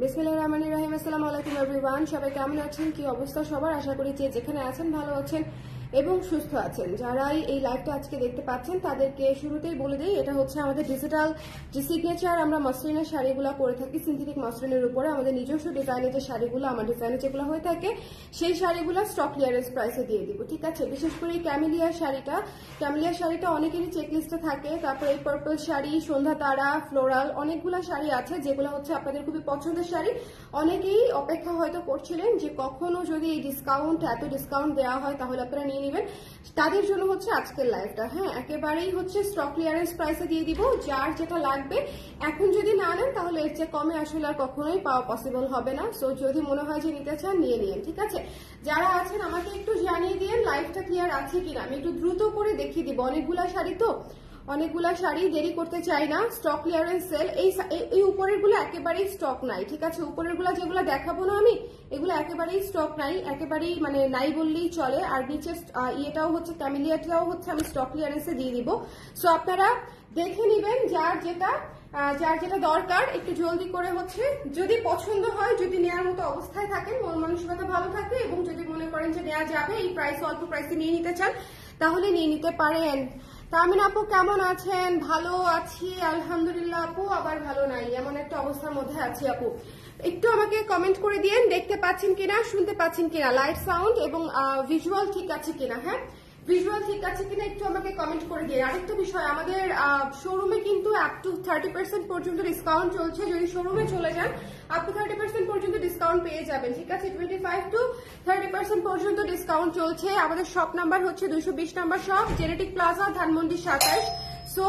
বিসমিল্লাহির রহমানির রহিম। আসসালামু আলাইকুম এভরিওয়ান। সবাই কেমন আছেন, কি অবস্থা সবার? আশা করি যে যেখানে আছেন ভালো আছেন এবং সুস্থ আছেন। যারাই এই লাইভটা আজকে দেখতে পাচ্ছেন তাদেরকে শুরুতেই বলে দিই, এটা হচ্ছে আমাদের ডিজিটাল যে সিগনেচার আমরা মসলিনের শাড়িগুলো করে থাকি সিনথেটিক মসলিনের উপরে। আমাদের নিজস্ব ডিজাইনের যে শাড়িগুলো, আমার ডিজাইনে যেগুলো হয়ে থাকে সেই শাড়িগুলো স্টক ক্লিয়ারেন্স প্রাইসে দিয়ে দিব, ঠিক আছে? বিশেষ করে এই ক্যামেলিয়া শাড়িটা অনেকেরই চেকলিস্টে থাকে। তারপরে এই পার্পল শাড়ি, সন্ধ্যা তারা, ফ্লোরাল, অনেকগুলো শাড়ি আছে যেগুলো হচ্ছে আপনাদের খুবই পছন্দের শাড়ি। অনেকেই অপেক্ষা হয়তো করছিলেন যে কখনো যদি এই এত ডিসকাউন্ট দেওয়া হয় তাহলে আপনারা নিয়ে নেবেন। তাদের জন্য হচ্ছে আজকের লাইভটা। হ্যাঁ, একেবারেই হচ্ছে স্টক ক্লিয়ারেন্স প্রাইসে দিয়ে দিব। যার যেটা লাগবে এখন যদি না নেন তাহলে এর চেয়ে কমে আসলে আর কখনোই পাওয়া পসিবল হবে না। সো যদি মনে হয় যে নিতে চান নিয়ে নিন, ঠিক আছে? যারা আছেন আমাকে একটু জানিয়ে দিন লাইভটা ক্লিয়ার আছে কিনা। আমি একটু দ্রুত করে দেখিয়ে দিব, অনেকগুলা শাড়ি দেরি করতে চাই না। স্টক ক্লিয়ারেন্স সেল, এই উপরের গুলো একেবারেই স্টক নাই, ঠিক আছে? উপরের গুলা যেগুলো দেখাবো না আমি, এগুলো একেবারেই স্টক নাই, একেবারেই মানে নাই বললেই চলে। আর নিচের ইয়েটাও হচ্ছে ক্যামেলিয়াটাও হচ্ছে আমি স্টক ক্লিয়ারেন্সে দিয়ে দিব। সো আপনারা দেখে নিবেন যার যেটা দরকার একটু জলদি করে হচ্ছে, যদি পছন্দ হয়, যদি নেওয়ার মতো অবস্থায় থাকেন, মন মানসিকতা ভালো থাকে এবং যদি মনে করেন যে নেওয়া যাবে, এই প্রাইস অল্প প্রাইসে নিয়ে নিতে চান তাহলে নিয়ে নিতে পারেন। তামিন আপু কেমন আছেন? ভালো আছি আলহামদুলিল্লাহ আপু, আবার ভালো নাই, এমন একটা অবস্থার মধ্যে আছি আপু। একটু আমাকে কমেন্ট করে দিয়েন দেখতে পাচ্ছেন কিনা, শুনতে পাচ্ছেন কিনা, লাইট সাউন্ড এবং ভিজুয়াল ঠিক আছে কিনা। হ্যাঁ, ভিজুয়াল ঠিক আছে কিনা একটু আমাকে কমেন্ট করে দিয়ে। আরেকটা বিষয়, আমাদের শোরুমে কিন্তু আপ টু 30% পর্যন্ত ডিসকাউন্ট চলছে। যদি শোরুমে চলে যান আপ টু 30% পর্যন্ত ডিসকাউন্ট পেয়ে যাবেন, ঠিক আছে? 25 to 30% পর্যন্ত ডিসকাউন্ট চলছে। আমাদের শপ নাম্বার হচ্ছে 220 number shop, genetic plaza, Dhanmondi 27। So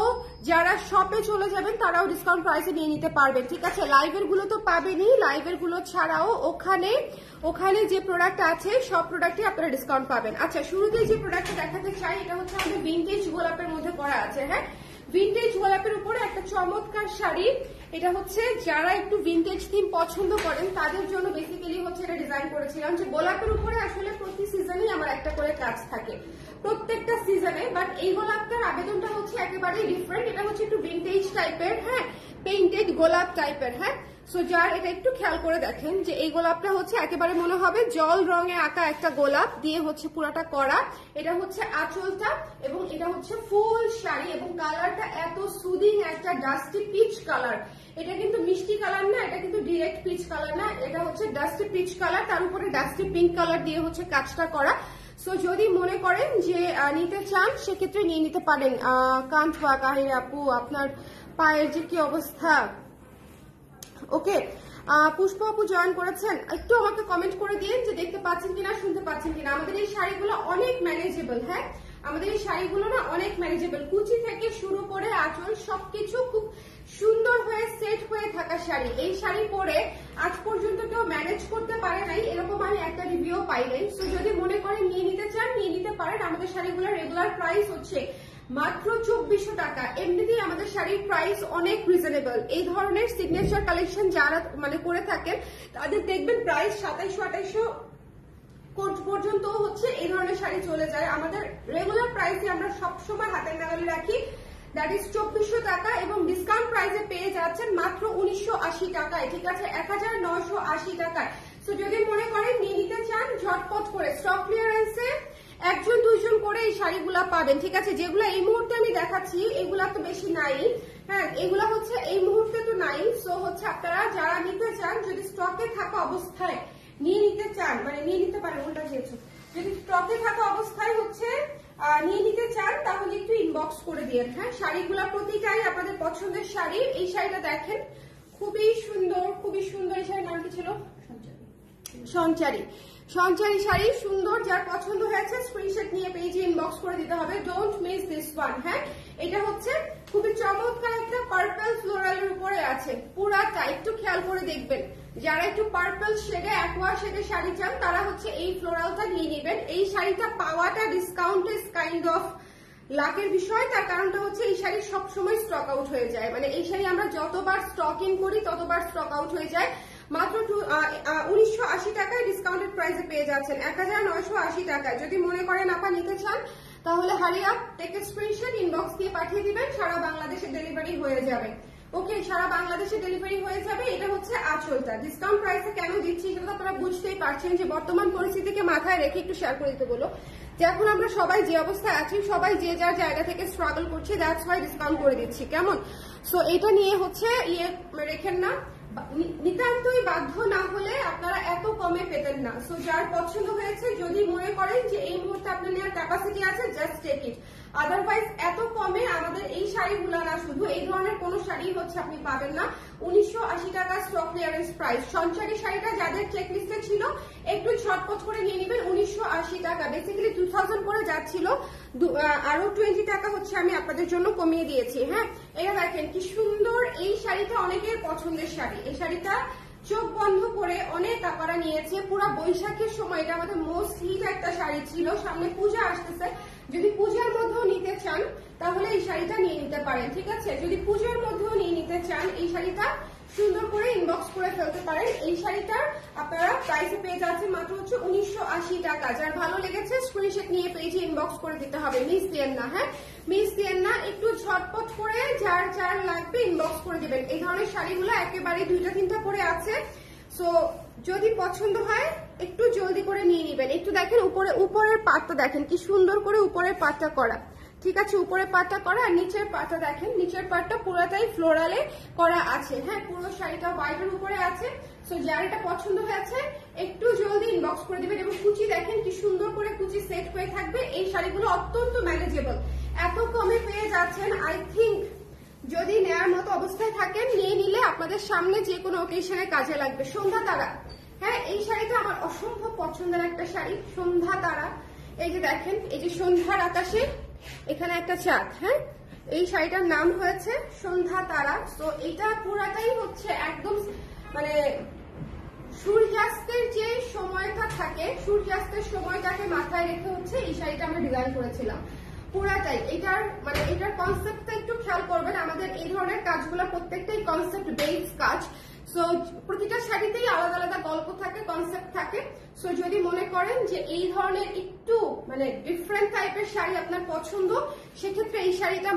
যারা শপে চলে যাবেন তারাও ডিসকাউন্ট প্রাইসে নিয়ে নিতে পারবেন, ঠিক আছে? লাইভের গুলো তো পাবেনই, লাইভের গুলো ছাড়াও ওখানে যে প্রোডাক্ট আছে সব প্রোডাক্টে আপনারা ডিসকাউন্ট পাবেন। আচ্ছা, শুরুতে যে প্রোডাক্টটা দেখাতে চাই এটা হচ্ছে আমাদের ভিনটেজ গোলাপের মধ্যে করা আছে। হ্যাঁ, ভিনটেজ গোলাপের উপরে একটা চমৎকার শাড়ি। এটা হচ্ছে যারা একটু ভিনটেজ থিম পছন্দ করেন তাদের জন্য বেসিক্যালি হচ্ছে এটা ডিজাইন করেছিলাম। যে গোলাপের উপরে আসলে প্রতি সিজনেই আমার একটা করে কাজ থাকে, প্রত্যেকটা সিজনে। বাট এই গোলাপটার আবেদনটা হচ্ছে একেবারেই ডিফারেন্ট। এটা হচ্ছে একটু ভিনটেজ টাইপের, হ্যাঁ, পেইন্টেড গোলাপ টাইপের। হ্যাঁ, সো যার এটা একটু খেয়াল করে দেখেন যে এই গোলাপটা হচ্ছে একেবারে মনে হবে জল রঙে আঁকা একটা গোলাপ দিয়ে হচ্ছে পুরাটা করা। এটা হচ্ছে আঁচলটা এবং এটা হচ্ছে ফুল শাড়ি এবং কালারটা এত সুদিং একটা ডাস্টি পিচ কালার। এটা কিন্তু মিষ্টি কালার না, এটা কিন্তু ডিরেক্ট পিচ কালার না, এটা হচ্ছে ডাস্টি পিচ কালার, তার উপরে ডাস্টি পিঙ্ক কালার দিয়ে হচ্ছে কাজটা করা। সো যদি মনে করেন যে নিতে চান সেক্ষেত্রে নিয়ে নিতে পারেন। কান্থা কাহির আপু, আপনার পায়ের যে কি অবস্থা? ওকে, পুষ্প আপু জয়েন করেছেন, একটু আমাকে কমেন্ট করে দিন যে দেখতে পাচ্ছেন কিনা, শুনতে পাচ্ছেন কিনা। আমাদের এই শাড়িগুলো অনেক ম্যানেজেবল। হ্যাঁ, আমাদের এই শাড়িগুলো না অনেক ম্যানেজেবল, কুচি থেকে শুরু করে আঁচল সবকিছু খুব সুন্দর হয়ে সেট হয়ে থাকা শাড়ি। এই শাড়ি পরে আজ পর্যন্ত কেউ ম্যানেজ করতে পারে নাই, এরকম আমি একটা রিভিউ পাই নাই। সো যদি মনে করেন নিয়ে নিতে চান নিয়ে নিতে পারেন। আমাদের শাড়িগুলোর রেগুলার প্রাইস হচ্ছে মাত্র 2400 টাকা। এমনিতেই আমাদের শাড়ির প্রাইস অনেক রিজনেবল। এই ধরনের সিগনেচার কালেকশন যারা মানে করে থাকেন তাদের দেখবেন প্রাইস 2700-2800 পর্যন্ত হচ্ছে এই ধরনের শাড়ি চলে যায়। আমাদের রেগুলার প্রাইসে আমরা সবসময় হাতের নাগালে রাখি, দ্যাট ইজ 2400 টাকা এবং ডিসকাউন্ট প্রাইসে পেয়ে যাচ্ছেন মাত্র 1980 টাকায়, ঠিক আছে? 1980 টাকায়। সো যদি মনে করেন নিয়ে নিতে চান ঝটপট করে স্টক ক্লিয়ারেন্সে 1-2জন করে এই শাড়িগুলা পাবেন, ঠিক আছে? যেগুলো এই মুহূর্তে আমি দেখাচ্ছি এগুলা তো বেশি নাই। হ্যাঁ, এগুলা হচ্ছে এই মুহূর্তে তো নাই। সো হচ্ছে আপনারা যারা নিতে চান যদি স্টকে থাকা অবস্থায় নিয়ে নিতে চান, মানে নিয়ে নিতে পারেন, ওটা চেয়েছো, যদি স্টকে থাকা অবস্থায় হচ্ছে নিয়ে নিতে চান তাহলে একটু ইনবক্স করে দিন। হ্যাঁ, শাড়িগুলা প্রতিটাই আপনাদের পছন্দের শাড়ি। এই শাড়িটা দেখেন, খুবই সুন্দর, খুবই সুন্দর। এই শাড়ির নাম কি ছিল? সঞ্চারী শাড়ি, সুন্দর। যার পছন্দ হয়েছে স্ক্রিনশট নিয়ে পেজে ইনবক্স করে দিতে হবে। Don't miss this one. হ্যাঁ, এটা হচ্ছে খুবই চমৎকার একটা পার্পল ফ্লোরালের উপরে আছে পুরাটা, একটু খেয়াল করে দেখবেন। যারা একটু পার্পল শেডে, অ্যাকোয়া শেডে শাড়ি চান তারা হচ্ছে এই ফ্লোরালটা নিয়ে নেবেন। এই শাড়িটা পাওয়াটা ডিসকাউন্ট ইজ কাইন্ড অফ লাকের বিষয়। তার কারণটা হচ্ছে এই শাড়ি সবসময় স্টক আউট হয়ে যায়, মানে এই শাড়ি আমরা যতবার স্টক ইন করি ততবার স্টক আউট হয়ে যায়। মাত্র 1980 টাকায় ডিসকাউন্টেড প্রাইসে পেয়ে যাচ্ছেন 1980 টাকায়। যদি মনে করেন আপা নিতে চান তাহলে hurry up, take screenshot, inbox দিয়ে পাঠিয়ে দিবেন, সারা বাংলাদেশে ডেলিভারি হয়ে যাবে। ওকে, সারা বাংলাদেশে ডেলিভারি হয়ে যাবে। এটা হচ্ছে আঁচলটা। ডিসকাউন্ট প্রাইসে কেন দিচ্ছি সেটা তো আপনারা বুঝতেই পারছেন, যে বর্তমান পরিস্থিতিকে মাথায় রেখে একটু শেয়ার করে দিতে বলো, যে এখন আমরা সবাই যে অবস্থায় আছি, সবাই যে যার জায়গা থেকে স্ট্রাগল করছি, দ্যাটস ওয়াই ডিসকাউন্ট করে দিচ্ছি। কেমন? সো এটা নিয়ে হচ্ছে রেখেন না, নিতান্তই বাধ্য না হলে আপনারা এত কমে পেতেন না। সো যার পছন্দ হয়েছে, যদি মনে করেন যে এই মুহূর্তে আপনার নেওয়ার ক্যাপাসিটি আছে, জাস্ট টেক ইট। আদারওয়াইজ এত কমে আমাদের এই শাড়িগুলো না, শুধু এই ধরনের কোনো শাড়ি হচ্ছে আপনি পাবেন না। 1980 টাকা স্টক ক্লিয়ারেন্স প্রাইস। সঞ্চারী শাড়িটা যাদের চেক লিস্টে ছিল একটু ঝটপট করে নিয়ে নেবেন। 1980 টাকা, বেসিক্যালি 2000 করে যাচ্ছিল, আরো 20 টাকা হচ্ছে আমি আপনাদের জন্য কমিয়ে দিয়েছি। হ্যাঁ, এটা দেখেন কি সুন্দর এই শাড়িটা, অনেকের পছন্দের শাড়ি। এই শাড়িটা চোখ বন্ধ করে অনেক আপারা নিয়েছে। পুরো বৈশাখের সময় এটা আমাদের মোস্ট হিট একটা শাড়ি ছিল। সামনে পূজা আসতেছে, যদি পূজার মধ্যেও নিতে চান তাহলে এই শাড়িটা নিয়ে নিতে পারেন। ঠিক আছে, যদি পূজার মধ্যেও নিয়ে নিতে চান এই শাড়িটা সুন্দর করে ইনবক্স করে ফেলতে পারেন। এই শাড়িটার আপনারা প্রাইসে পেয়ে যাচ্ছেন মাত্র হচ্ছে 1980 টাকা। যার ভালো লেগেছে স্ক্রিনশট নিয়ে পেজে ইনবক্স করে দিতে হবে, মিস দিয়েন না। হ্যাঁ, মিস দিয়েন না, একটু ঝটপট করে যার যার লাগবে ইনবক্স করে দিবেন। এই ধরনের শাড়িগুলো একেবারে 2-3টা করে আছে। সো যদি পছন্দ হয় একটু জলদি করে নিয়ে নিবেন। একটু দেখেন উপরের পাটটা দেখেন কি সুন্দর করে উপরের পাটটা করা। ঠিক আছে, উপরের পাটটা করা, আর নিচের পাটটা দেখেন, নিচের পাটটা পুরোটাই ফ্লোরালে করা আছে। হ্যাঁ, পুরো শাড়িটা হোয়াইটের উপরে আছে। সো যার এটা পছন্দ হয়েছে একটু জলদি ইনবক্স করে দিবেন। এবং কুচি দেখেন কি সুন্দর করে কুচি সেট হয়ে থাকবে। এই শাড়িগুলো অত্যন্ত ম্যানেজেবল, এত কমে পেয়ে যাচ্ছেন। আই থিঙ্ক যদি নেয়ার মতো অবস্থায় থাকেন, নিয়ে নিলে আপনাদের সামনে যে কোনো অকেশনে কাজে লাগবে। সন্ধ্যা তারা, হ্যাঁ এই শাড়িটা আমার অসম্ভব পছন্দের একটা শাড়ি, সন্ধ্যা তারা। এই যে দেখেন, এই যে সন্ধ্যার আকাশে এখানে একটা চাঁদ। হ্যাঁ, এই শাড়িটার নাম হয়েছে সন্ধ্যা তারা। তো এটা পুরাটাই হচ্ছে একদম মানে সূর্যাস্তের যে সময়টা থাকে, সূর্যাস্তের সময়টাকে মাথায় রেখে হচ্ছে এই শাড়িটা আমরা ডিজাইন করেছিলাম পুরাটাই। এটার কনসেপ্টটা একটু খেয়াল করবেন। আমাদের এই ধরনের কাজগুলো প্রত্যেকটাই কনসেপ্ট বেসড কাজ। সো প্রতিটা শাড়িতেই আলাদা আলাদা গল্প থাকে, কনসেপ্ট থাকে। সো যদি মনে করেন যে এই ধরনের একটু ডিফারেন্ট টাইপের শাড়ি আপনার পছন্দ, সেক্ষেত্রে এই শাড়িটা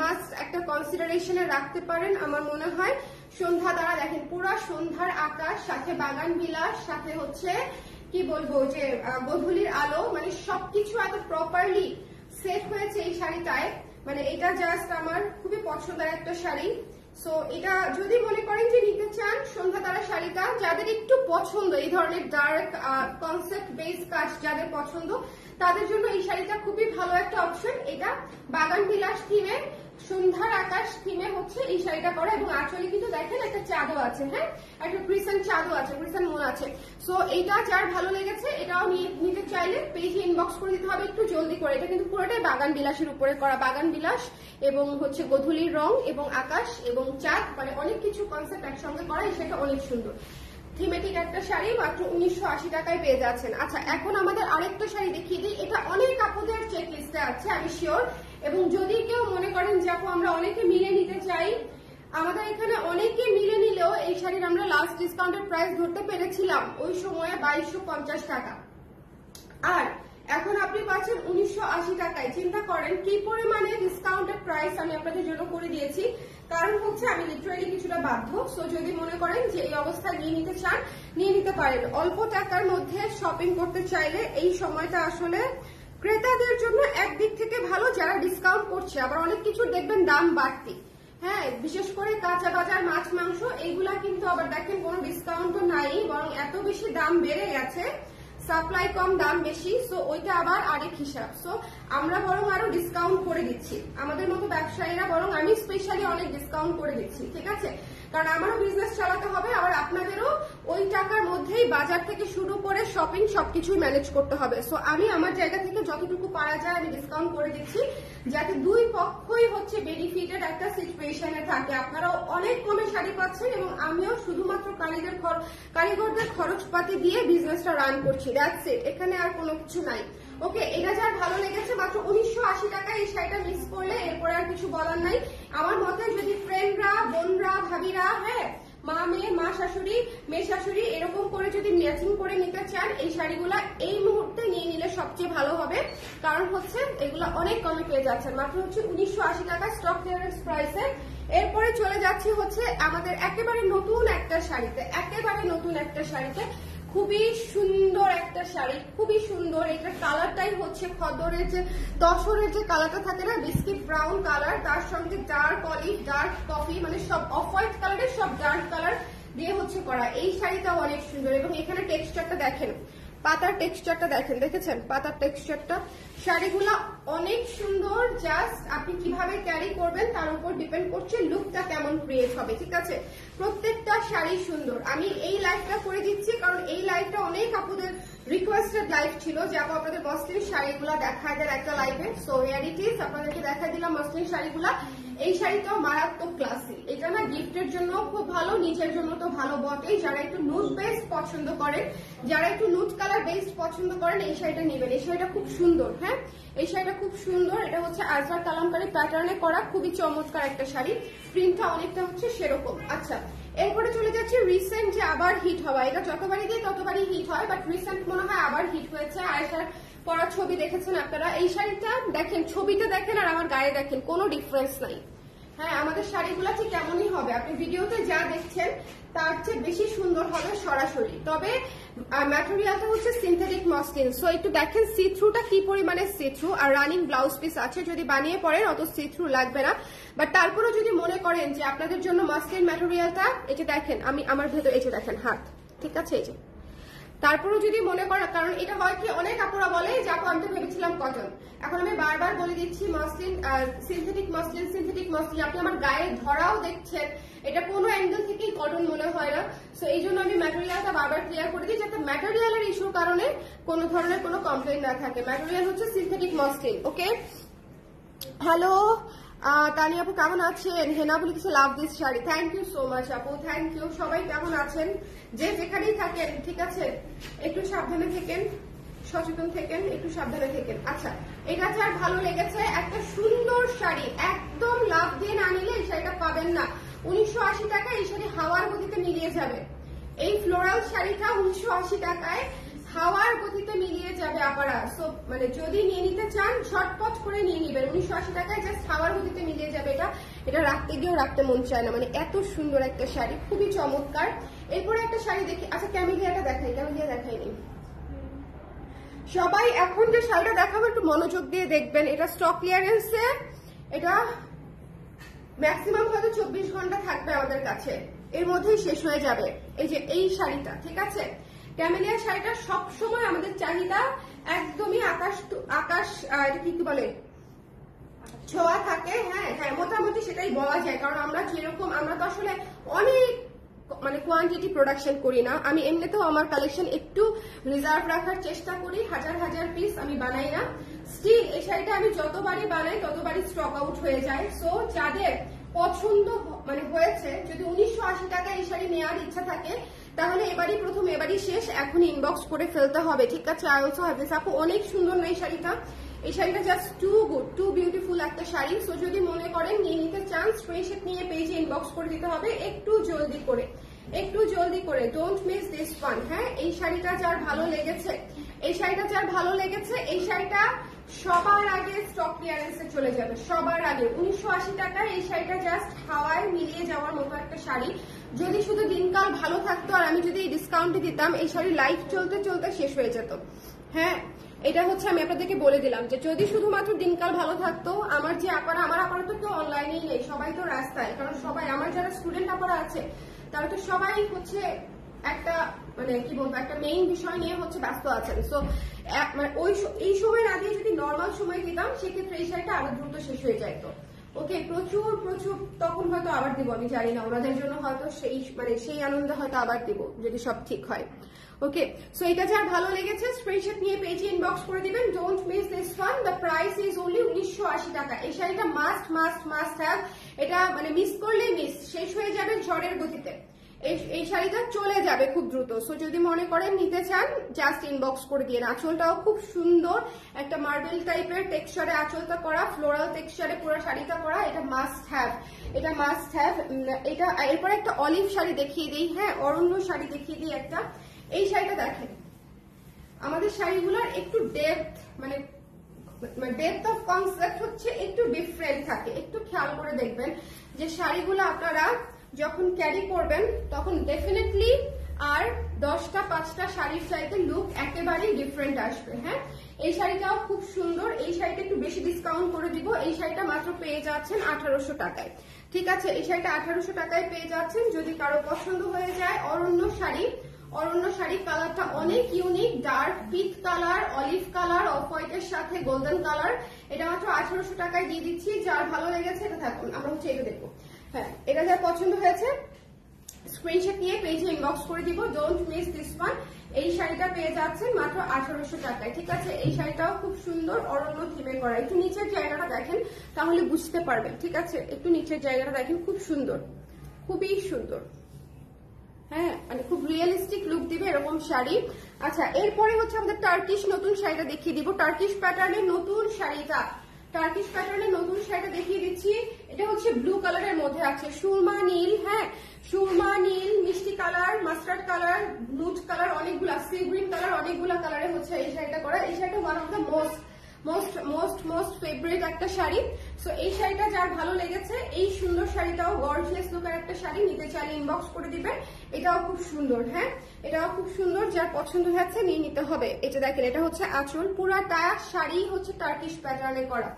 মাস্ট একটা কনসিডারেশনে রাখতে পারেন আমার মনে হয়। সন্ধ্যা দ্বারা দেখেন পুরা সন্ধ্যার আকাশ, সাথে বাগান বিলাস, সাথে হচ্ছে কি বলবো যে গোধূলির আলো, সবকিছু এত প্রপারলি সেট হয়েছে এই শাড়িটায়। এটা জাস্ট আমার খুবই পছন্দের একটা শাড়ি। সো এটা যদি মনে করেন যে নিতে চান সন্ধ্যা তারা শাড়িটা, যাদের একটু পছন্দ এই ধরনের ডার্ক কনসেপ্ট বেস কাজ যাদের পছন্দ, তাদের জন্য এই শাড়িটা খুবই ভালো একটা অপশন। এটা বাগান বিলাস থিমে, সন্ধ্যার আকাশ থিমে হচ্ছে এই শাড়িটা করা। এবং আঁচলে কিন্তু দেখেন একটা চাঁদও আছে। হ্যাঁ, একটা ক্রিসেন্ট চাঁদও আছে, ক্রিসেন্ট মন আছে। সো এটা যার ভালো লেগেছে এটাও নিতে চাইলে পেজে ইনবক্স করে দিতে হবে একটু জলদি করে। এটা কিন্তু পুরোটাই বাগান বিলাসের উপরে করা, বাগান বিলাস এবং হচ্ছে গোধূলির রং এবং আকাশ এবং চাঁদ, অনেক কিছু কনসেপ্ট একসঙ্গে করা। এই শাড়িটা অনেক সুন্দর থিমেটিক একটা শাড়ি, মাত্র 1980 টাকায় পেয়ে যাচ্ছেন। আচ্ছা, এখন আমাদের আরেকটা শাড়ি দেখিয়ে দিই। এটা অনেক আপুদের চেক লিস্টে আছে আমি শিওর। এবং যদি কেউ মনে করেন যে আপু আমরা অনেকে মিলে নিতে চাই, আমাদের এখানে অনেকে মিলে নিলেও এই শাড়ির আমরা লাস্ট ডিসকাউন্টের প্রাইস ধরতে পেরেছিলাম ওই সময়ে 2250 টাকা, আর এখন আপনি পাচ্ছেন 1980 টাকায়। চিন্তা করেন কি পরিমাণে ডিসকাউন্টেড প্রাইস আমি আপনাদের জন্য করে দিয়েছি। কারণ হচ্ছে আমি লিটারালি কিছুটা বাধ্য। সো যদি মনে করেন যে এই অবস্থায় নিয়ে নিতে চান, নিয়ে নিতে পারেন। অল্প টাকার মধ্যে শপিং করতে চাইলে এই সময়টা আসলে ক্রেতাদের জন্য একদিক থেকে ভালো, যারা ডিসকাউন্ট করছে। আবার অনেক কিছু দেখবেন দাম বাড়তি। হ্যাঁ, বিশেষ করে কাঁচা বাজার, মাছ মাংস এইগুলা কিন্তু আবার দেখেন কোনো ডিসকাউন্টও নাই, বরং এত বেশি দাম বেড়ে গেছে, সাপ্লাই কম দাম বেশি। সো ওইটা আবার আরেক হিসাব। সো আমরা বরং আরো ডিসকাউন্ট করে দিচ্ছি, আমাদের মতো ব্যবসায়ীরা বরং আমি স্পেশালি অনেক ডিসকাউন্ট করে দিচ্ছি। ঠিক আছে, কারণ আমারও বিজনেস চালাতে হবে, আবার আপনাদেরও ওই টাকার মধ্যেই বাজার থেকে শুরু করে শপিং সবকিছুই ম্যানেজ করতে হবে। সো আমি আমার জায়গা থেকে যতটুকু পারা যায় আমি ডিসকাউন্ট করে দিচ্ছি, যাতে দুই পক্ষই হচ্ছে বেনিফিটেড একটা সিচুয়েশনে থাকে। আপনারাও অনেক কমে শাড়ি পাচ্ছেন এবং আমিও শুধুমাত্র কারিগরদের খরচপাতি দিয়ে বিজনেসটা রান করছি। দ্যাটস ইট, এখানে আর কোনো কিছু নাই। ওকে, এটা যার ভালো লেগেছে মাত্র 1980 টাকায় এই শাড়িটা মিস করলে এরপরে আর কিছু বলার নাই। আমার মতে যদি ফ্রেন্ডরা, বোনরা, ভাবিরা, হ্যাঁ মা মেয়ে, মা শাশুড়ি, মেয়ে শাশুড়ি এরকম করে যদি ম্যাচিং করে নিতে চান এই শাড়িগুলা এই মুহূর্তে নিয়ে নিলে সবচেয়ে ভালো হবে। কারণ হচ্ছে এগুলা অনেক কমে পেয়ে যাচ্ছেন, মাত্র হচ্ছে 1980 টাকা স্টক ক্লিয়ারেন্স প্রাইসে। এরপরে চলে যাচ্ছি হচ্ছে আমাদের একেবারে নতুন একটা শাড়িতে, খুবই সুন্দর একটা শাড়ি, খুবই সুন্দর। এটা কালারটাই হচ্ছে খদ্দরের যে তসরের যে কালারটা থাকে না, বিস্কিট ব্রাউন কালার, তার সঙ্গে ডার্ক অলিভ, ডার্ক কফি, মানে সব অফ হোয়াইট কালারের সব ডার্ক কালার দিয়ে হচ্ছে করা। এই শাড়িটাও অনেক সুন্দর এবং এখানে টেক্সচারটা দেখেন, পাতার টেক্সচারটা দেখেন, দেখেছেন পাতার টেক্সচারটা। শাড়িগুলা অনেক সুন্দর, জাস্ট আপনি কিভাবে ক্যারি করবেন তার উপর ডিপেন্ড করছে লুকটা কেমন ক্রিয়েট হবে, ঠিক আছে। প্রত্যেকটা শাড়ি সুন্দর। আমি এই লাইভটা করে দিচ্ছি কারণ এই লাইভটা অনেক আপুদের রিকোয়েস্টেড লাইভ ছিল যে আপু আপনাদের মসলিন শাড়িগুলা দেখায় দেন একটা লাইভে। সো হিয়ার ইট ইজ, আপনাদেরকে দেখাই দিলাম মসলিন শাড়িগুলা। এই শাড়িটাও মারাত্মক ক্লাসি, এটা না গিফটের জন্য খুব ভালো, নিজের জন্য তো ভালো বটেই। যারা একটু নুড বেসড পছন্দ করেন, যারা একটু নুড কালার বেসড পছন্দ করেন এই শাড়িটা নেবেন। এই শাড়িটা খুব সুন্দর, হ্যাঁ এই শাড়িটা খুব সুন্দর। এটা হচ্ছে আজরাক কালামকারী প্যাটার্নে করা, খুবই চমৎকার একটা শাড়ি। প্রিন্টটা অনেকটা হচ্ছে সেরকম। আচ্ছা, এরপরে চলে যাচ্ছে রিসেন্ট যে আবার হিট হওয়া, এটা যতবারই দিয়ে ততবারই হিট হয়, বাট রিসেন্ট মনে হয় আবার হিট হয়েছে। আয়েশার পরা ছবি দেখেছেন আপনারা, এই শাড়িটা দেখেন, ছবিতে দেখেন আর আমার গায়ে দেখেন, কোনো ডিফারেন্স নাই। হ্যাঁ আমাদের শাড়িগুলো ঠিক এমনই হবে, আপনি ভিডিওতে যা দেখছেন তার চেয়ে বেশি সুন্দর হবে সরাসরি। তবে ম্যাটেরিয়ালটা হচ্ছে সিনথেটিক মসলিন, সো একটু দেখেন সি থ্রুটা কি পরিমাণে সি থ্রু, আর রানিং ব্লাউজ পিস আছে, যদি বানিয়ে পড়েন অত সি থ্রু লাগবে না। বাট তারপরেও যদি মনে করেন যে আপনাদের জন্য মসলিন ম্যাটেরিয়ালটা, এটা দেখেন আমি আমার ভেতর, এই যে দেখেন হাত, ঠিক আছে এই যে। তারপরেও যদি মনে করেন, কারণ এটা হয় কি অনেক আপুরা বলে যে আপু আমি তো ভেবেছিলাম কটন, এখন আমি বারবার বলে দিচ্ছি muslin, synthetic muslin, synthetic muslin. আপনি আমার গায়ে ধরাও দেখছেন, এটা কোনো অ্যাঙ্গেল থেকেই কটন মনে হয় না। সো এই জন্য আমি ম্যাটেরিয়ালটা বারবার ক্লিয়ার করে দিই যাতে ম্যাটেরিয়ালের ইস্যুর কারণে কোনো ধরনের কোনো কমপ্লেন না থাকে। ম্যাটেরিয়াল হচ্ছে synthetic muslin. Okay, hello Tani আপু কেমন আছেন? হেনা বলে কিছু love this sari, thank you so much আপু, থ্যাংক ইউ। সবাই কেমন আছেন যে যেখানেই থাকেন, ঠিক আছে একটু সাবধানে থেকেন, সচেতন থেকেন, একটু সাবধানে থেকেন। আচ্ছা, এটা যার ভালো লেগেছে, একটা সুন্দর শাড়ি, একদম লাভ দিয়ে না নিলে এই শাড়িটা পাবেন না। 1980 টাকা এই শাড়ি হাওয়ার গতিতে মিলিয়ে যাবে। এই ফ্লোরাল শাড়িটা 1980 টাকায় হাওয়ার গতিতে মিলিয়ে যাবে আপারা। সো মানে যদি নিয়ে নিতে চান ঝটপট করে নিয়ে নিবেন, 1980 টাকায় জাস্ট হাওয়ার গতিতে মিলিয়ে যাবে। এটা রাখতে গিয়েও রাখতে মন চায় না, মানে এত সুন্দর একটা শাড়ি, খুবই চমৎকার। এরপরে একটা শাড়ি দেখি, আচ্ছা ক্যামেলিয়াটা দেখাই, ক্যামেলিয়া দেখাইনি। সবাই এখন যে শাড়িটা দেখাবো একটু মনোযোগ দিয়ে দেখবেন, এটা স্টক ক্লিয়ারেন্সে, এটা ম্যাক্সিমাম হয়তো 24 ঘন্টা থাকবে আমাদের কাছে, এর মধ্যেই শেষ হয়ে যাবে। এই যে এই শাড়িটা, ঠিক আছে ক্যামেলিয়া শাড়িটা সবসময় আমাদের চাহিদা একদমই আকাশ এটা কি বলে ছোঁয়া থাকে। হ্যাঁ হ্যাঁ মোটামুটি সেটাই বলা যায়, কারণ আমরা যেরকম, আমরা তো আসলে অনেক মানে কোয়ান্টিটি প্রোডাকশন করি না। আমি এমনিতেও আমার কালেকশন একটু রিজার্ভ রাখার চেষ্টা করি, হাজার হাজার পিস আমি বানাই না। স্টিল এই শাড়িটা আমি যতবারই বানাই ততবারই স্টক আউট হয়ে যায়। সো যাদের পছন্দ মানে হয়েছে, যদি 1980 টাকা এই শাড়ি নেওয়ার ইচ্ছা থাকে তাহলে এবারই প্রথম, এবারই শেষ, এখন ইনবক্স করে ফেলতে হবে, ঠিক আছে। আই অলসো হ্যাভ দিস আপু, অনেক সুন্দর না এই শাড়িটা, এই শাড়িটা just too good, too beautiful একটা শাড়ি। সো যদি মনে করেন নিয়ে নিতে চান স্ক্রিনশট নিয়ে পেজে ইনবক্স করে দিতে হবে একটু জলদি করে, একটু জলদি করে, ডোন্ট মিস দিস ওয়ান। হ্যাঁ এই শাড়িটা যার ভালো লেগেছে, এই শাড়িটা যার ভালো লেগেছে, এই শাড়িটা সবার আগে স্টক ক্লিয়ারেন্সে চলে যাবে, সবার আগে। 1980 টাকায় এই শাড়িটা জাস্ট হাওয়ায় মিলিয়ে যাওয়ার মতো একটা শাড়ি। যদি শুধু দিনকাল ভালো থাকতো আর আমি যদি এই ডিসকাউন্টে দিতাম, এই শাড়ি লাইফ চলতে চলতে শেষ হয়ে যেত। হ্যাঁ এটা হচ্ছে আমি আপনাদেরকে বলে দিলাম যে যদি শুধুমাত্র দিনকাল ভালো থাকতো, আমার যে আপারা, আমার আপারা তো কেউ অনলাইনেই নেই, সবাই তো রাস্তায়, কারণ সবাই আমার যারা স্টুডেন্ট আপারা আছে তারা তো সবাই হচ্ছে একটা মানে কি বলবো একটা মেইন বিষয় নিয়ে হচ্ছে ব্যস্ত আছেন। সো এই সময় না দিয়ে যদি নর্মাল সময় দিতাম সেক্ষেত্রে এই শাড়িটা আরো দ্রুত শেষ হয়ে যাইতো। ওকে, প্রচুর প্রচুর তখন হয়তো আবার দিব, আমি জানি না, ওনাদের জন্য হয়তো সেই আনন্দে হয়তো আবার দিব যদি সব ঠিক হয়। ওকে, সো এটা যার ভালো লেগেছে স্ক্রিনশট নিয়ে পেজে ইনবক্স করে দিবেন, don't miss this one. The price is only 1980 টাকা। এই শাড়িটা মাস্ট মাস্ট মাস্ট হ্যাভ, এটা মানে মিস করলেই মিস, শেষ হয়ে যাবে ঝড়ের গতিতে। এই শাড়িটা চলে যাবে খুব দ্রুত। সো যদি মনে করেন নিতে চান জাস্ট ইনবক্স করে দিয়ে। আঁচলটাও খুব সুন্দর, একটা মার্বেল টাইপের টেক্সচারে আঁচলটা করা, ফ্লোরাল টেক্সচারে পুরো শাড়িটা করা, এটা মাস্ট হ্যাভ। এটা মাস্ট হ্যাভ। এটা এরপরে একটা অলিভ শাড়ি দেখিয়ে দিই, হ্যাঁ অরণ্য শাড়ি দেখিয়ে দিই একটা। এই শাড়িটা দেখেন, আমাদের শাড়িগুলোর একটু ডেপথ মানে ডেপথ অফ কনসেপ্ট হচ্ছে একটু ডিফারেন্ট থাকে। একটু খেয়াল করে দেখবেন যে শাড়িগুলো আপনারা যখন ক্যারি করবেন তখন ডেফিনেটলি আর 10টা 5টা শাড়ির চাইতে লুক একেবারেই ডিফারেন্ট আসবে। হ্যাঁ, এই শাড়িটাও খুব সুন্দর। এই শাড়িটা একটু বেশি ডিসকাউন্ট করে দিব। এই শাড়িটা মাত্র পেয়ে যাচ্ছেন 1800 টাকায়। ঠিক আছে, এই শাড়িটা 1800 টাকায় পেয়ে যাচ্ছেন। যদি কারো পছন্দ হয়ে যায় অরণ্য শাড়ি, অরণ্য শাড়ি কালারটা অনেক unique, dark peach colour, olive colour, of হোয়াইটের সাথে গোল্ডেন কালার। এটা মাত্র 1800 টাকায় দিয়ে দিচ্ছি। যার ভালো লেগেছে এটা থাকুন, আমরা হচ্ছে এটা দেখবো। হ্যাঁ, এটা যার পছন্দ হয়েছে স্ক্রিনশট নিয়ে পেজে ইনবক্স করে দিব। Don't miss this one. এই শাড়িটা পেয়ে যাচ্ছেন মাত্র 1800 টাকায়। ঠিক আছে, এই শাড়িটাও খুব সুন্দর, অরণ্য থিমে করা। একটু নিচের জায়গাটা দেখেন তাহলে বুঝতে পারবেন। ঠিক আছে, একটু নিচের জায়গাটা দেখেন, খুব সুন্দর, খুবই সুন্দর। হ্যাঁ, মানে খুব রিয়েলিস্টিক লুক দিবে এরকম শাড়ি। আচ্ছা, এরপরে হচ্ছে আমাদের টার্কিশ নতুন শাড়িটা দেখিয়ে দিব। টার্কিশ প্যাটার্নের নতুন শাড়িটা, টার্কিশ প্যাটার্নের নতুন শাড়িটা দেখিয়ে দিচ্ছি। এটা হচ্ছে ব্লু কালারের মধ্যে আছে, সুরমা নীল। হ্যাঁ, সুরমা নীল, মিষ্টি colour, mustard colour, nude colour, অনেকগুলা সি গ্রিন কালার, অনেকগুলা কালারে হচ্ছে এই শাড়িটা করা। এই শাড়িটা one of the most favourite একটা শাড়ি। সো এই শাড়িটা যার ভালো লেগেছে, এই সুন্দর শাড়িটাও গর্জিয়াস লুকের একটা শাড়ি, নিতে চাইলে ইনবক্স করে দিবেন। এটাও খুব সুন্দর। হ্যাঁ, এটাও খুব সুন্দর, যার পছন্দ হচ্ছে নিয়ে নিতে হবে। এটা দেখেন, এটা হচ্ছে আঁচল, পুরাটা শাড়ি হচ্ছে টার্কিশ প্যাটার্নে করা,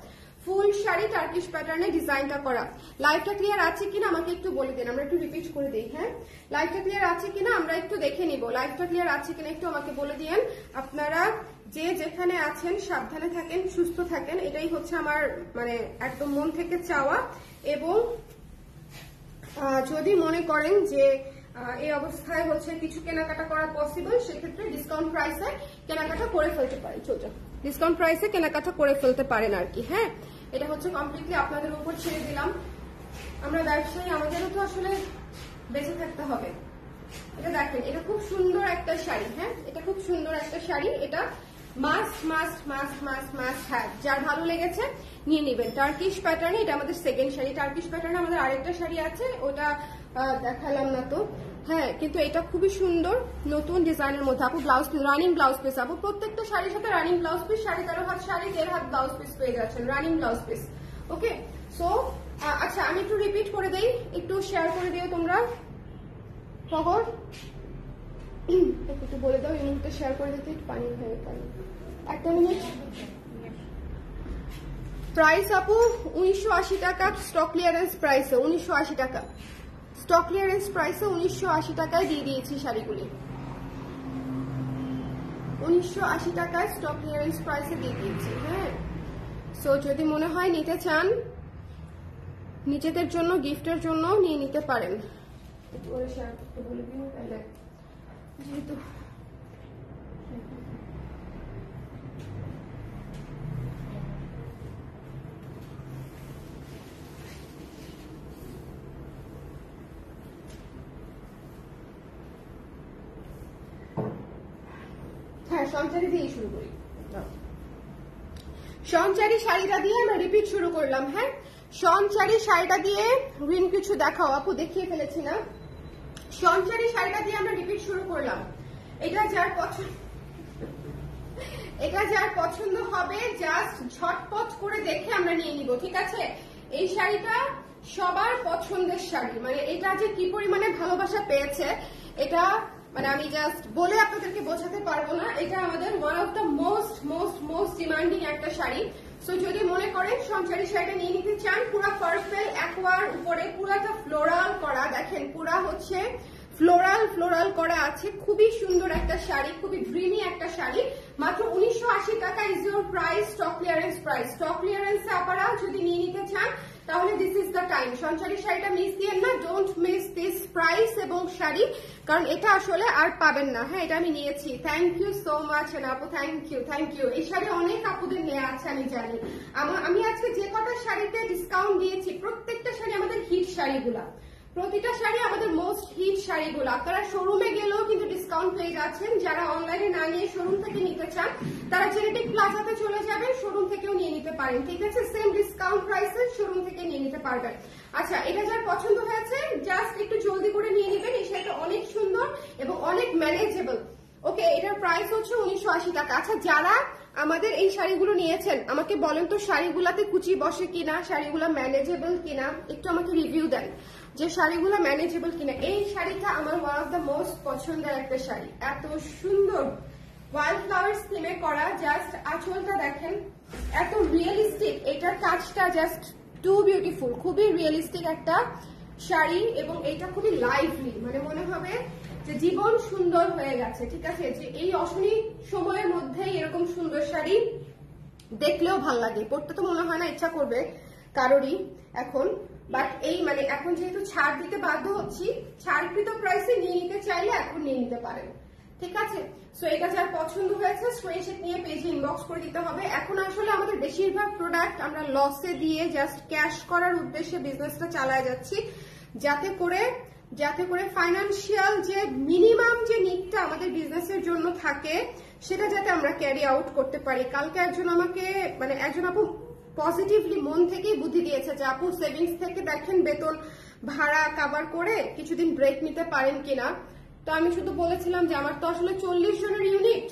ফুল শাড়ি টার্কিশ প্যাটার্নে ডিজাইনটা করা। লাইভটা ক্লিয়ার আছে কিনা আমাকে একটু বলে দিন, আমরা একটু রিপিট করে দিই। হ্যাঁ, লাইভটা ক্লিয়ার আছে কিনা আমরা একটু দেখে নিব। লাইভটা ক্লিয়ার আছে কিনা একটু আমাকে বলে দিয়েন। আপনারা যে যেখানে আছেন সাবধানে থাকেন, সুস্থ থাকেন, এটাই হচ্ছে আমার মানে একদম মন থেকে চাওয়া। এবং যদি মনে করেন যে এই অবস্থায় হচ্ছে কিছু কেনাকাটা করা পসিবল, সেক্ষেত্রে ডিসকাউন্ট প্রাইসে কেনাকাটা করে ফেলতে পারেন। ডিসকাউন্ট প্রাইসে কেনাকাটা করে ফেলতে পারেন আর কি। হ্যাঁ, এটা হচ্ছে কমপ্লিটলি আপনাদের উপর ছেড়ে দিলাম। আমরা ব্যবসায়ী, আমাদেরও তো আসলে বেঁচে থাকতে হবে। এটা দেখেন, এটা খুব সুন্দর একটা শাড়ি। হ্যাঁ, এটা খুব সুন্দর একটা শাড়ি। এটা must must must must must have. যার ভালো লেগেছে নিয়ে নেবেন। টার্কিশ প্যাটার্নে এটা আমাদের সেকেন্ড শাড়ি। টার্কিশ প্যাটার্নে আমাদের আরেকটা শাড়ি আছে, ওটা দেখালাম না তো। হ্যাঁ, কিন্তু এটা খুবই সুন্দর, নতুন ডিজাইনের মধ্যে। আপু blouse piece, running blouse piece. আপু প্রত্যেকটা শাড়ির সাথে রানিং ব্লাউজ পিস, 13.5 হাত শাড়ি 1.5 হাত ব্লাউজ পিস পেয়ে যাচ্ছেন, রানিং ব্লাউজ পিস। ওকে, সো আচ্ছা আমি একটু রিপিট করে দেই, একটু শেয়ার করে দিও তোমরা খবর। একটু বলে দাও, এই মুহূর্তে শেয়ার করে দিতে। একটু পানি হয়ে পানি, একটা মিনিট। প্রাইস আপু 1980 টাকা, স্টক ক্লিয়ারেন্স প্রাইসে 1980 টাকা। স্টক ক্লিয়ারেন্স প্রাইসে 1980 টাকায় দিয়ে দিয়েছি শাড়িগুলি। 1980 টাকায় স্টক ক্লিয়ারেন্স প্রাইসে দিয়ে দিয়েছি। হ্যাঁ, সো যদি মনে হয় নিতে চান, নিজেদের জন্য গিফটের জন্য নিয়ে নিতে পারেন। একটু করে শেয়ার করতে বলে দিন তাহলে, যেহেতু হ্যাঁ সঞ্চারি দিয়ে শুরু করি। সঞ্চারি শাড়িটা দিয়ে আমরা রিপিট শুরু করলাম। হ্যাঁ, সঞ্চারি শাড়িটা দিয়ে গ্রিন কিছু দেখাও আপু, দেখিয়ে ফেলেছি না। সঞ্চারি শাড়িটা দিয়ে আমরা রিপিট শুরু করলাম। এটা যার পছন্দ হবে জাস্ট ঝটপট করে দেখে আমরা নিয়ে নিব। ঠিক আছে, এই শাড়িটা সবার পছন্দের শাড়ি। মানে এটা যে কি পরিমাণে ভালোবাসা পেয়েছে, এটা মানে আমি জাস্ট বলে আপনাদেরকে বোঝাতে পারবো না। এটা আমাদের one of the most demanding একটা শাড়ি। সো যদি মনে করেন সঞ্চারি শাড়িটা নিয়ে নিতে চান, পুরো পার্পল অ্যাকোয়ার উপরে পুরাটা ফ্লোরাল করা, দেখেন পুরা হচ্ছে ফ্লোরাল করা আছে। খুবই সুন্দর একটা শাড়ি, খুবই ড্রিমি একটা শাড়ি। মাত্র 1980 টাকা is your price, stock clearance price. Stock ক্লিয়ারেন্সে আপনারা যদি নিয়ে নিতে চান তাহলে this is the time. Sanchari শাড়িটা মিস দিয়েন না, ডোন্ট মিস দিস প্রাইস এবং শাড়ি, কারণ এটা আসলে আর পাবেন না। হ্যাঁ, এটা আমি নিয়েছি। থ্যাংক ইউ সো মাচ আপু, থ্যাংক ইউ। এই শাড়ি অনেক আপুদের নেওয়া আছে আমি জানি। আমি আজকে যে কটা শাড়িতে ডিসকাউন্ট দিয়েছি, প্রত্যেকটা শাড়ি আমাদের হিট শাড়িগুলা, প্রতিটা শাড়ি আমাদের মোস্ট হিট শাড়িগুলো, আপনারা শোরুমে গেলেও কিন্তু ডিসকাউন্ট পেয়ে যাচ্ছেন। যারা অনলাইনে না নিয়ে শোরুম থেকে নিতে চান তারা জেনেটিক প্লাজাতে চলে যাবেন, শোরুম থেকেও নিয়ে নিতে পারেন, ঠিক আছে? সেম ডিসকাউন্ট প্রাইসে শোরুম থেকে নিয়ে নিতে পারবেন। আচ্ছা, এটা যার পছন্দ হয়েছে জাস্ট একটু জলদি করে নিয়ে নেবেন। এই শাড়িটা অনেক সুন্দর এবং অনেক ম্যানেজেবল। ওকে, এটার প্রাইস হচ্ছে 1980 টাকা। আচ্ছা, যারা আমাদের এই শাড়িগুলো নিয়েছেন আমাকে বলেন তো শাড়িগুলাতে কুচি বসে কিনা, শাড়িগুলো ম্যানেজেবল কিনা, একটু আমাকে রিভিউ দেন যে শাড়িগুলো ম্যানেজেবল কিনা। এই শাড়িটা আমার ওয়ান অফ দ্য মোস্ট পছন্দের একটা শাড়ি, এত সুন্দর ওয়াইল্ড ফ্লাওয়ার্স থিমে করা। জাস্ট আঁচলটা দেখেন, এত রিয়েলিস্টিক, এটার কাজটা জাস্ট টু বিউটিফুল, খুবই রিয়েলিস্টিক একটা শাড়ি এবং এটা খুবই লাইভলি, মানে মনে হবে যে জীবন সুন্দর হয়ে গেছে, ঠিক আছে? যে এই অশনি সময়ের মধ্যে এরকম সুন্দর শাড়ি দেখলেও ভাল লাগে, পড়তে তো মনে হয় না ইচ্ছা করবে কারোরই এখন। বাট এই মানে এখন যেহেতু ছাড় দিতে বাধ্য হচ্ছি, ছাড়কৃত প্রাইসে নিয়ে নিতে চাইলে এখন নিয়ে নিতে পারেন, ঠিক আছে? সো এটা যার পছন্দ হয়েছে স্ক্রিনশট নিয়ে পেজে ইনবক্স করে দিতে হবে। এখন আসলে আমাদের বেশিরভাগ প্রোডাক্ট আমরা লসে দিয়ে জাস্ট ক্যাশ করার উদ্দেশ্যে বিজনেসটা চালায় যাচ্ছি, যাতে করে ফাইন্যান্সিয়াল যে মিনিমাম যে নিডটা আমাদের বিজনেসের জন্য থাকে সেটা যাতে আমরা ক্যারি আউট করতে পারি। কালকে একজন আপু পজিটিভলি মন থেকেই বুদ্ধি দিয়েছে যে আপু সেভিংস থেকে দেখেন বেতন ভাড়া কভার করে কিছুদিন ব্রেক নিতে পারেন কিনা। তো আমি শুধু বলেছিলাম যে আমার তো আসলে 40 জনের ইউনিট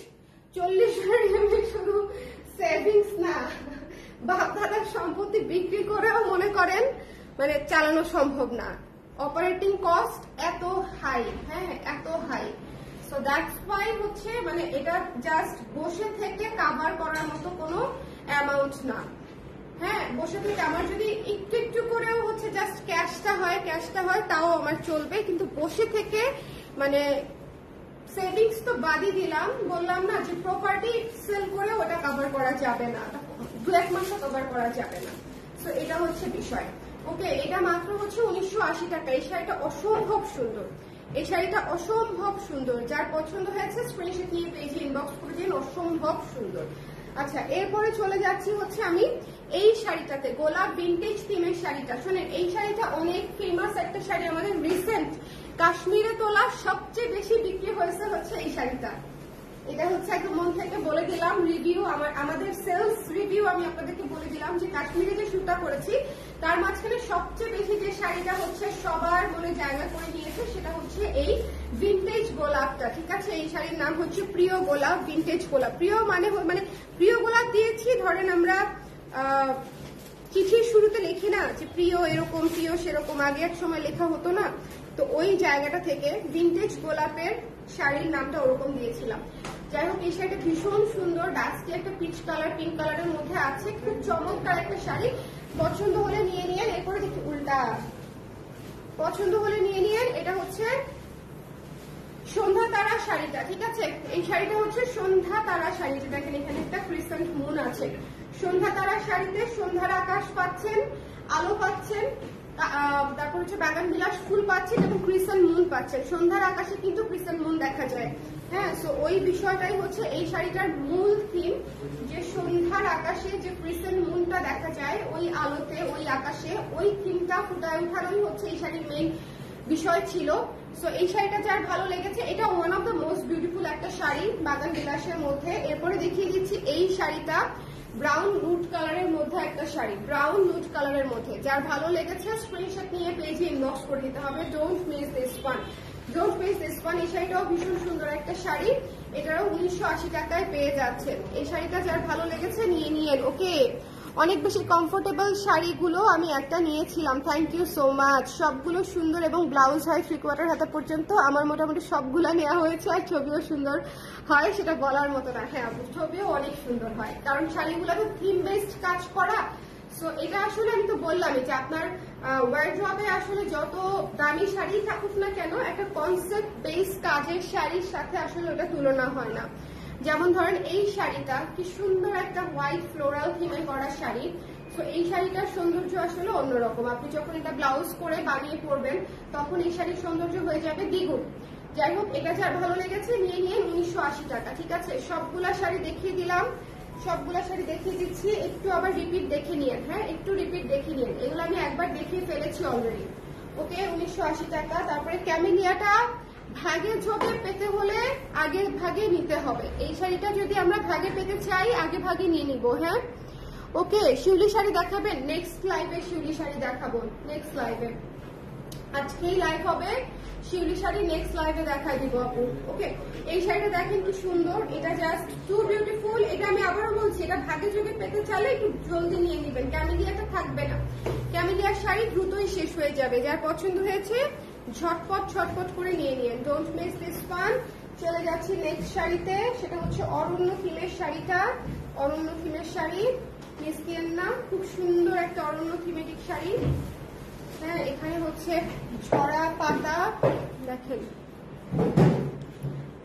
শুধু সেভিংস না, বাপ দাদার সম্পত্তি বিক্রি করেও মনে করেন মানে চালানো সম্ভব না। অপারেটিং কস্ট এত হাই, হ্যাঁ এত হাই। সো দ্যাটস ওয়াই হচ্ছে মানে এটা জাস্ট বসে থেকে কভার করার মতো কোনো অ্যামাউন্ট না। হ্যাঁ, বসে থেকে আমার যদি একটু একটু করেও হচ্ছে জাস্ট ক্যাশটা হয় তাও আমার চলবে, কিন্তু বসে থেকে মানে সেভিংস তো বাদই দিলাম, বললাম না যে প্রপার্টি সেল করে ওটা কভার করা যাবে না, 2-1 মাসও কভার করা যাবে না। সো এটা হচ্ছে বিষয়। ওকে, এটা মাত্র হচ্ছে 1980 টাকা। এই শাড়িটা অসম্ভব সুন্দর, এই শাড়িটা অসম্ভব সুন্দর। যার পছন্দ হয়েছে স্ক্রিনশট নিয়ে পেজে ইনবক্স করে দিন, অসম্ভব সুন্দর। আচ্ছা, এরপরে চলে যাচ্ছি হচ্ছে আমি এই শাড়িটাতে, গোলাপ ভিন্টেজ থিমের শাড়িটা। শোনেন, এই শাড়িটা অনেক ফেমাস একটা শাড়ি, আমাদের রিসেন্ট কাশ্মীরে তোলা সবচেয়ে বেশি বিক্রি হয়েছে হচ্ছে এই শাড়িটা। এটা হচ্ছে একদম মন থেকে বলে দিলাম রিভিউ, আমাদের সেলস রিভিউ আমি আপনাদেরকে বলে দিলাম যে কাশ্মীরে যে শুটটা করেছি তার মাঝখানে সবচেয়ে বেশি যে শাড়িটা হচ্ছে সবার মনে জায়গা করে নিয়েছে সেটা হচ্ছে এই ভিন্টেজ গোলাপটা, ঠিক আছে? এই শাড়ির নাম হচ্ছে প্রিয় গোলাপ, ভিন্টেজ গোলাপ। প্রিয় মানে প্রিয় গোলাপ দিয়েছি, ধরেন আমরা চিঠির শুরুতে লিখি না যে প্রিয় এরকম প্রিয় সেরকম, আগে এক সময় লেখা হতো না, তো ওই জায়গাটা থেকে ভিন্টেজ গোলাপের শাড়ির নামটা ওরকম দিয়েছিলাম। যাই হোক, এই শাড়িটা ভীষণ সুন্দর, ডাস্টি একটা পিচ কালার পিঙ্ক কালারের মধ্যে আছে, খুব চমৎকার একটা শাড়ি। পছন্দ হলে নিয়ে নিয়েন। এরপরে দেখি উল্টা, পছন্দ হলে নিয়ে নিয়েন। এটা হচ্ছে সন্ধ্যা তারা শাড়িটা, ঠিক আছে? এই শাড়িটা হচ্ছে সন্ধ্যা তারা শাড়িটা, দেখেন এখানে একটা ক্রিসেন্ট মুন আছে। সন্ধ্যা তারা শাড়িতে সন্ধ্যার আকাশ পাচ্ছেন, আলো পাচ্ছেন, তারপর হচ্ছে বাগান বিলাস ফুল পাচ্ছেন এবং ক্রিসেন্ট মুন পাচ্ছেন। সন্ধ্যার আকাশে কিন্তু ক্রিসেন্ট মুন দেখা যায়, হ্যাঁ। সো ওই বিষয়টাই হচ্ছে এই শাড়িটার মূল থিম, যে সন্ধ্যার আকাশে যে ক্রিসেন্ট মুনটা দেখা যায় ওই আলোতে ওই আকাশে, ওই থিমটা ফুটায় উঠানোই হচ্ছে এই শাড়ির মেইন বিষয় ছিল। সো এই শাড়িটা যার ভালো লেগেছে, এটা one of the most beautiful একটা শাড়ি বাগান বিলাসের মধ্যে। এরপরে দেখিয়ে দিচ্ছি এই শাড়িটা, ব্রাউন নুড কালারের মধ্যে একটা শাড়ি, ব্রাউন নুড কালারের মধ্যে। যার ভালো লেগেছে স্ক্রিনশট নিয়ে পেজে ইনবক্স করে দিতে হবে। Don't miss this one, don't miss this one. এই শাড়িটাও ভীষণ সুন্দর একটা শাড়ি, এটারও 1980 টাকায় পেয়ে যাচ্ছেন। এই শাড়িটা যার ভালো লেগেছে নিয়ে নিয়েন। ওকে, অনেক বেশি কমফোর্টেবল শাড়িগুলো আমি একটা নিয়েছিলাম, থ্যাংক ইউ সো মাচ। সবগুলো সুন্দর এবং ব্লাউজ হয় 3/4 হাতা পর্যন্ত, আমার মোটামুটি সবগুলো নেওয়া হয়েছে। আর ছবিও সুন্দর হয়, সেটা বলার মতো না। হ্যাঁ, ছবিও অনেক সুন্দর হয়, কারণ শাড়িগুলো তো থিম বেসড কাজ করা। সো এটা আসলে আমি তো বললামই যে আপনার ওয়ারড্রবে আসলে যত দামি শাড়ি থাকুক না কেন, একটা কনসেপ্ট বেস কাজের শাড়ির সাথে আসলে ওটা তুলনা হয় না। যেমন ধরেন এই শাড়িটা কি সুন্দর একটা হোয়াইট ফ্লোরাল থিমে করা শাড়ি। তো এই শাড়িটার সৌন্দর্য আসলে অন্যরকম, আপনি যখন এটা ব্লাউজ করে বানিয়ে পরবেন তখন এই শাড়ির সৌন্দর্য হয়ে যাবে দ্বিগুণ। যাই হোক, এটা যার ভালো লেগেছে নিয়ে নিয়ে 1980 টাকা, ঠিক আছে? সবগুলা শাড়ি দেখিয়ে দিলাম, সবগুলা শাড়ি দেখিয়ে দিচ্ছি। একটু আবার রিপিট দেখে নিন, হ্যাঁ একটু রিপিট দেখে নিন, এগুলো আমি একবার দেখিয়ে ফেলেছি অলরেডি। ওকে 1980 টাকা। তারপরে ক্যামিলিয়াটা ভাগে যোগে পেতে হলে আগে ভাগে নিতে হবে। এই শাড়িটা যদি আমরা ভাগে পেতে চাই আগে ভাগে নিয়ে নিব। হ্যাঁ ওকে, শিউলি শাড়ি দেখাবেন? নেক্সট লাইভে শিউলি শাড়ি দেখাবো, নেক্সট লাইভে। আজকেই লাইভ হবে, শিউলি শাড়ি নেক্সট লাইভে দেখাই দিব আপু। ওকে, এই শাড়িটা দেখেন কি সুন্দর, এটা জাস্ট টু বিউটিফুল। এটা আমি আবারও বলছি, এটা ভাগে যোগে পেতে চাইলে একটু জলদি নিয়ে নেবেন, ক্যামিলিয়াটা থাকবে না। ক্যামিলিয়ার শাড়ি দ্রুতই শেষ হয়ে যাবে। যার পছন্দ হয়েছে ঝটপট ঝটপট করে নিয়ে নিন, ডোন্ট মিস দিস ওয়ান। চলে যাচ্ছি নেক্সট শাড়িতে, সেটা হচ্ছে অরণ্য থিমের শাড়িটা। অরণ্য থিমের শাড়ি মিসকিয়েন না, খুব সুন্দর একটা অরণ্য থিমেটিক শাড়ি। হ্যাঁ, এখানে হচ্ছে ঝরা পাতা, দেখেন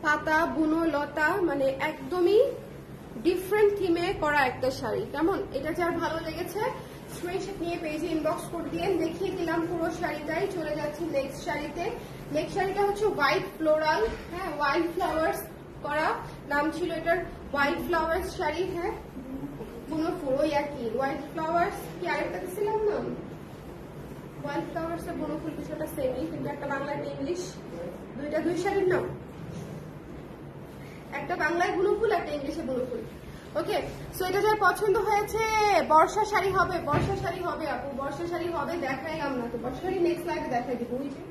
পাতা বুনো লতা, মানে একদমই ডিফারেন্ট থিমে করা একটা শাড়ি। কেমন? এটা যার ভালো লেগেছে স্ক্রিনশট নিয়ে পেজে ইনবক্স করে দিয়ে দেখিয়ে দিলাম পুরো শাড়িটাই। চলে যাচ্ছি নেক্সট শাড়িতে। নেক্সট শাড়িটা হচ্ছে হোয়াইট ফ্লোরাল, হ্যাঁ হোয়াইট ফ্লাওয়ার্স করা, নাম ছিল এটার হোয়াইট ফ্লাওয়ার্স শাড়ি। হ্যাঁ বুনো ফুল, ওই আর কি হোয়াইট ফ্লাওয়ার্স কি আরেকটা দিছিলাম না, হোয়াইট ফ্লাওয়ার্স এর বুনো ফুল কিছুটা সেমই, কিন্তু একটা বাংলা একটা ইংলিশ, দুই শাড়ির নাম, একটা বাংলায় বুনো ফুল একটা ইংলিশে বুনো ফুল। ওকে, সো এটা যার পছন্দ হয়েছে বর্ষা শাড়ি হবে, বর্ষা শাড়ি হবে আপু, বর্ষা শাড়ি হবে। দেখাইলাম না তো বর্ষা শাড়ি, নেক্সট লাইভে দেখাই দিব। ওই যে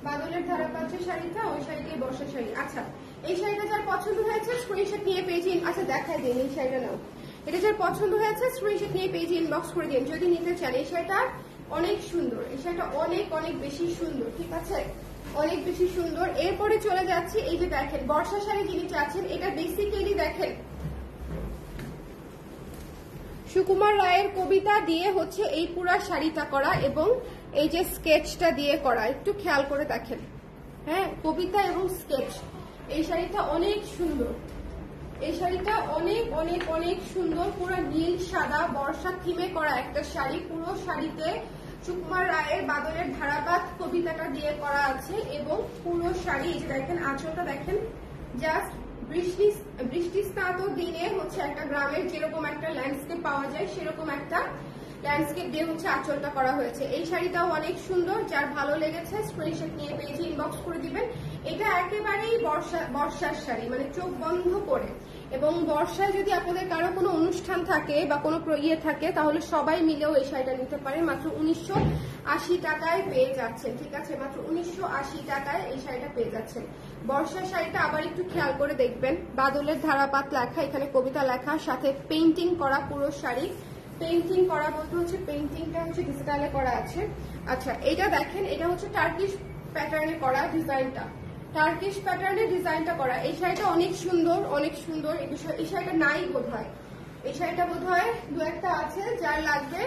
বাদলের ধারা পাচ্ছে শাড়িটা, ওই শাড়িটাই বর্ষা শাড়ি। আচ্ছা, এই শাড়িটা যার পছন্দ হয়েছে স্ক্রিনশট নিয়ে পেজে, আচ্ছা দেখাই দিন এই শাড়িটা নাও। এটা যার পছন্দ হয়েছে স্ক্রিনশট নিয়ে পেজে ইনবক্স করে দিন যদি নিতে চান। এই শাড়িটা অনেক সুন্দর, এই শাড়িটা অনেক অনেক বেশি সুন্দর, ঠিক আছে, অনেক বেশি সুন্দর। এরপরে চলে যাচ্ছি, এই যে দেখেন বর্ষা শাড়ি যিনি চাচ্ছেন, এটা বেসিক্যালি দেখেন সুকুমার রায়ের কবিতা দিয়ে হচ্ছে এই পুরা শাড়িটা করা, এবং এই যে স্কেচটা দিয়ে করা, একটু খেয়াল করে দেখেন। হ্যাঁ, কবিতা এবং স্কেচ। এই শাড়িটা অনেক সুন্দর, এই শাড়িটা অনেক অনেক অনেক সুন্দর, পুরো নীল সাদা বর্ষা থিমে করা একটা শাড়ি। পুরো শাড়িতে সুকুমার রায়ের বাদলের ধারাপাত কবিতাটা দিয়ে করা আছে, এবং পুরো শাড়ি এই যে দেখেন আঁচলটা দেখেন, জাস্ট বৃষ্টি স্নাত দিনে হচ্ছে একটা গ্রামের যেরকম একটা ল্যান্ডস্কেপ পাওয়া যায় সেরকম একটা ল্যান্ডস্কেপ দিয়ে হচ্ছে আঁচলটা করা হয়েছে। এই শাড়িটাও অনেক সুন্দর, যার ভালো লেগেছে স্ক্রিনশট নিয়ে পেজে ইনবক্স করে দিবেন। এটা একেবারেই বর্ষার শাড়ি, মানে চোখ বন্ধ করে। এবং বর্ষায় যদি আপনাদের কারো কোনো অনুষ্ঠান থাকে বা কোনো ইয়ে থাকে, তাহলে সবাই মিলেও এই শাড়িটা নিতে পারে। মাত্র 1980 টাকায় পেয়ে যাচ্ছেন, ঠিক আছে, মাত্র 1980 টাকায় এই শাড়িটা পেয়ে যাচ্ছেন। বর্ষার শাড়িটা আবার একটু খেয়াল করে দেখবেন, বাদলের ধারাপাত লেখা, এখানে কবিতা লেখা, সাথে পেইন্টিং করা পুরো শাড়ি। পেইন্টিং করা বলতে হচ্ছে পেইন্টিংটা হচ্ছে ডিজিটালে করা আছে। আচ্ছা, এটা দেখেন, এটা হচ্ছে টার্কিশ প্যাটার্নে করা ডিজাইনটা, টার্কিশ প্যাটার্নে ডিজাইনটা করা। এই শাড়িটা অনেক সুন্দর, অনেক সুন্দর। এই শাড়িটা নাই বোধহয়, এই শাড়িটা বোধহয় দু একটা আছে, যার লাগবে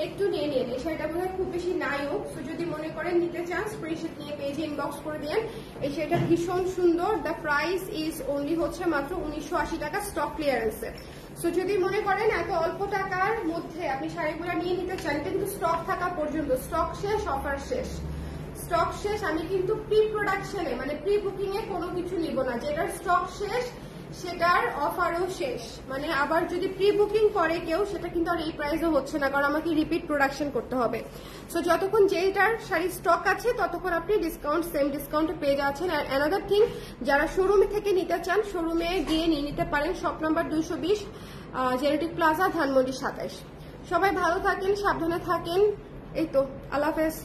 একটু নিয়ে নিন। এই শাড়িটা বোধহয় খুব বেশি নাইও, তো যদি মনে করেন নিতে চান স্ক্রিনশট নিয়ে পেজে ইনবক্স করে দেন। এই শাড়িটা ভীষণ সুন্দর। দ্য প্রাইস ইজ অনলি হচ্ছে মাত্র 1980 টাকা, স্টক ক্লিয়ারেন্সে। সো যদি মনে করেন এত অল্প টাকার মধ্যে আপনি শাড়িগুলো নিয়ে নিতে চান, এটা কিন্তু স্টক থাকা পর্যন্ত, স্টক শেষ, অফার শেষ, স্টক শেষ। আমি কিন্তু প্রি প্রোডাকশনে মানে প্রি বুকিং এ কোনো কিছু নিব না, যেটার স্টক শেষ সেটার অফারও শেষ। মানে আবার যদি প্রি বুকিং করে কেউ, সেটা কিন্তু আর এই প্রাইসে হচ্ছে না, কারণ আমাকে রিপিট প্রোডাকশন করতে হবে। সো যতক্ষণ যেটার শাড়ির স্টক আছে ততক্ষণ আপনি ডিসকাউন্ট, সেম ডিসকাউন্টে পেয়ে যাচ্ছেন। আর অ্যানাদার থিং, যারা শোরুমে থেকে নিতে চান শোরুমে গিয়ে নিয়ে নিতে পারেন। Shop number 220 genetic plaza, Dhanmondi 27। সবাই ভালো থাকেন, সাবধানে থাকেন। এই তো, আল্লাহ হাফেজ।